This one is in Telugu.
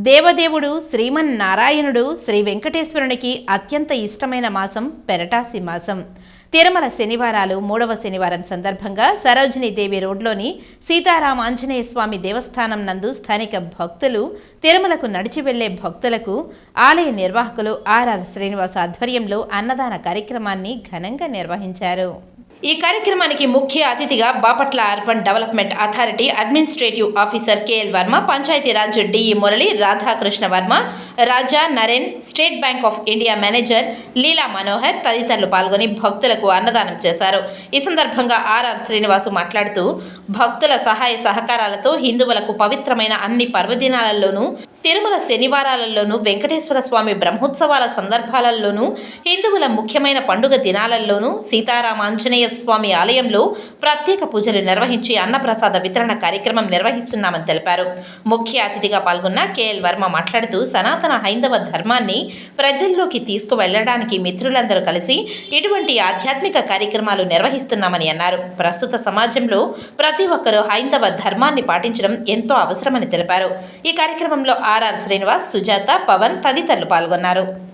దేవదేవుడు శ్రీమన్నారాయణుడు శ్రీ వెంకటేశ్వరునికి అత్యంత ఇష్టమైన మాసం పెరటాసి మాసం. తిరుమల శనివారాలు 3వ శనివారం సందర్భంగా సరోజినీదేవి రోడ్లోని సీతారామ ఆంజనేయ స్వామి దేవస్థానం నందు స్థానిక భక్తులు, తిరుమలకు నడిచి వెళ్లే భక్తులకు ఆలయ నిర్వాహకులు ఆర్ఆర్ శ్రీనివాస్ ఆధ్వర్యంలో అన్నదాన కార్యక్రమాన్ని ఘనంగా నిర్వహించారు. ఈ కార్యక్రమానికి ముఖ్య అతిథిగా Bapatla urban development authority administrative officer KL Varma, Panchayati Raj DE Murali, Radhakrishna Varma, Raja, Naren, state bank of India manager Leela Manohar తదితరులు పాల్గొని భక్తులకు అన్నదానం చేశారు. ఈ సందర్భంగా ఆర్ఆర్ శ్రీనివాసు మాట్లాడుతూ, భక్తుల సహాయ సహకారాలతో హిందువులకు పవిత్రమైన అన్ని పర్వదినాలలోనూ, తిరుమల శనివారాలలోనూ, వెంకటేశ్వర స్వామి బ్రహ్మోత్సవాల సందర్భాలలోనూ, హిందువుల ముఖ్యమైన పండుగ దినాలలోనూ సీతారామ ఆంజనేయ స్వామి ఆలయంలో ప్రత్యేక పూజలు నిర్వహించి అన్నప్రసాద వితరణ కార్యక్రమం నిర్వహిస్తున్నామని తెలిపారు. ముఖ్య అతిథిగా పాల్గొన్న కేఎల్ వర్మ మాట్లాడుతూ, సనాతన హైందవ ధర్మాన్ని ప్రజల్లోకి తీసుకువెళ్లడానికి మిత్రులందరూ కలిసి ఇటువంటి ఆధ్యాత్మిక కార్యక్రమాలు నిర్వహిస్తున్నామని అన్నారు. ప్రస్తుత సమాజంలో ప్రతి ఒక్కరూ హైందవ ధర్మాన్ని పాటించడం ఎంతో అవసరమని తెలిపారు. ఈ కార్యక్రమంలో ఆర్ఆర్ శ్రీనివాస్, సుజాత, పవన్ తదితరులు పాల్గొన్నారు.